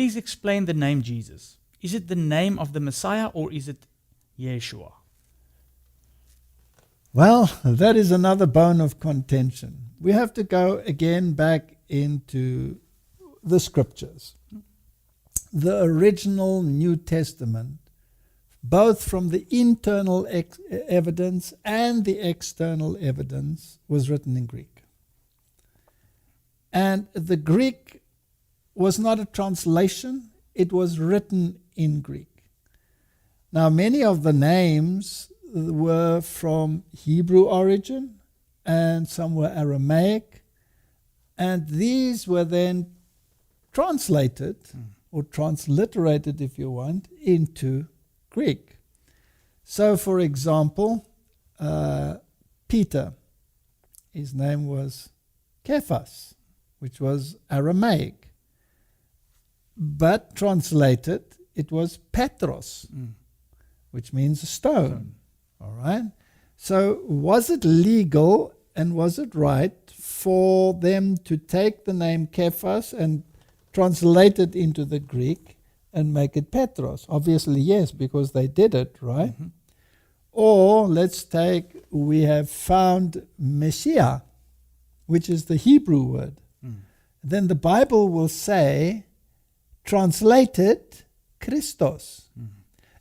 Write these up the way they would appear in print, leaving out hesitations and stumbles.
Please explain the name Jesus. Is it the name of the Messiah or is it Yeshua? Well, that is another bone of contention. We have to go again back into the scriptures. The original New Testament, both from the internal evidence and the external evidence, was written in Greek. And the Greek was not a translation, it was written in Greek. Now, many of the names were from Hebrew origin, and some were Aramaic, and these were then translated, or transliterated if you want, into Greek. So, for example, Peter, his name was Kephas, which was Aramaic. But translated, it was Petros, which means a stone. All right? So was it legal and was it right for them to take the name Kephas and translate it into the Greek and make it Petros? Obviously, yes, because they did it, right? Mm-hmm. Or let's take, we have found Messiah, which is the Hebrew word. Then the Bible will say, translated Christos.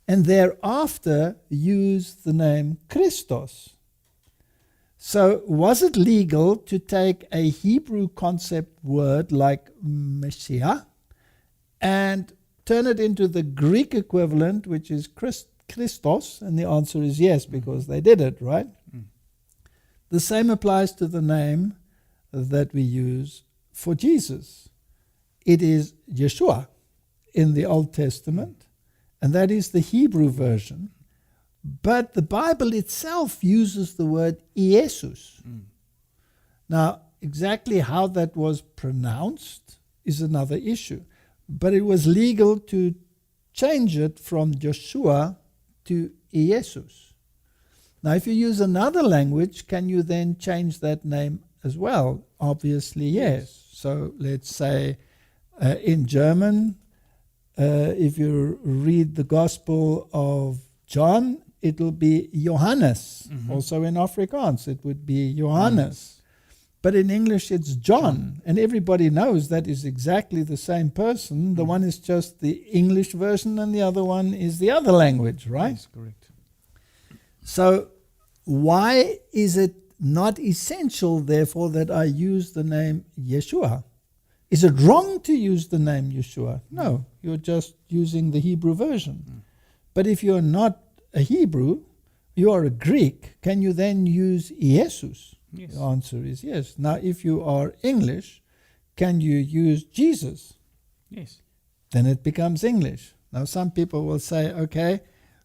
And thereafter use the name Christos. So was it legal to take a Hebrew concept word like Messiah and turn it into the Greek equivalent, which is Christos? And the answer is yes, because they did it, right? The same applies to the name that we use for Jesus. It is Yeshua in the Old Testament, and that is the Hebrew version. But the Bible itself uses the word Iesus. Now, exactly how that was pronounced is another issue. But it was legal to change it from Joshua to Iesus. Now, if you use another language, can you then change that name as well? Obviously, yes. So let's say in German, if you read the Gospel of John, it will be Johannes. Also in Afrikaans, it would be Johannes. But in English, it's John. And everybody knows that is exactly the same person. The one is just the English version and the other one is the other language, right? Yes, correct. So why is it not essential, therefore, that I use the name Yeshua? Is it wrong to use the name Yeshua? No, you're just using the Hebrew version. But if you're not a Hebrew, you are a Greek, can you then use Iesus? Yes. The answer is yes. Now, if you are English, can you use Jesus? Yes. Then it becomes English. Now, some people will say, okay,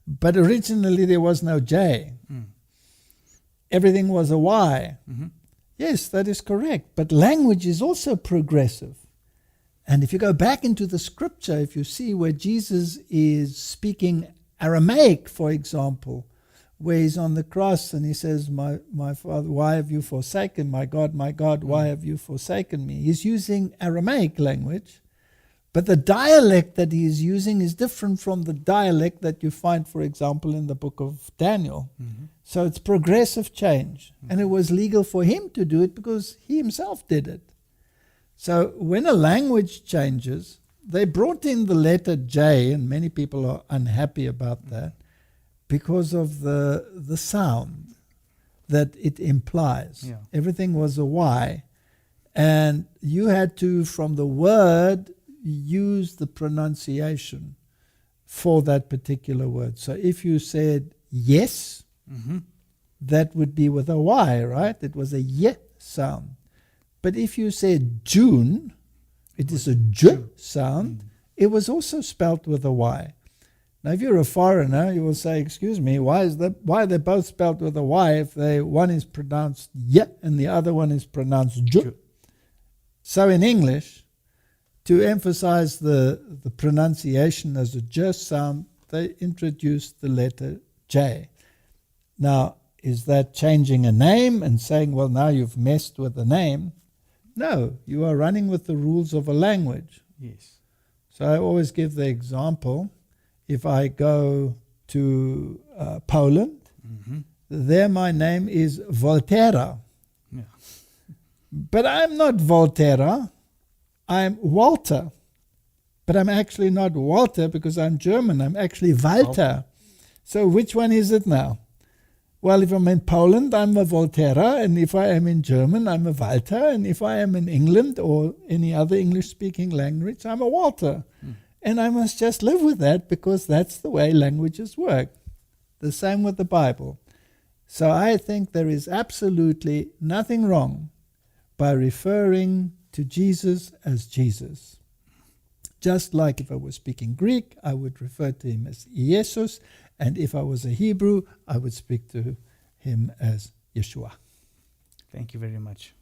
but originally there was no J. Everything was a Y. Yes, that is correct. But language is also progressive. And if you go back into the scripture, if you see where Jesus is speaking Aramaic, for example, where he's on the cross and he says, my Father, why have you forsaken? My God, why have you forsaken me? He's using Aramaic language. But the dialect that he is using is different from the dialect that you find, for example, in the book of Daniel. So it's progressive change. And it was legal for him to do it because he himself did it. So when a language changes, they brought in the letter J, and many people are unhappy about that because of the sound that it implies. Yeah. Everything was a Y. And you had to, from the word, use the pronunciation for that particular word. So if you said yes, that would be with a Y, right? It was a Y sound. But if you said June, it is a J sound. It was also spelt with a Y. Now, if you're a foreigner, you will say, excuse me, why are they both spelt with a Y if one is pronounced Y and the other one is pronounced J? So in English, to emphasize the pronunciation as a J sound, they introduced the letter J. Now, is that changing a name and saying, well, now you've messed with the name? No, you are running with the rules of a language. Yes. So I always give the example, if I go to Poland, there my name is Volterra. Yeah. But I'm not Volterra, I'm Walter. But I'm actually not Walter because I'm German, I'm actually Walter. So which one is it now? Well, if I'm in Poland, I'm a Volterra, and if I am in German, I'm a Walter, and if I am in England or any other English-speaking language, I'm a Walter. And I must just live with that because that's the way languages work. The same with the Bible. So I think there is absolutely nothing wrong by referring to Jesus as Jesus. Just like if I was speaking Greek, I would refer to him as Jesus, and if I was a Hebrew, I would speak to him as Yeshua. Thank you very much.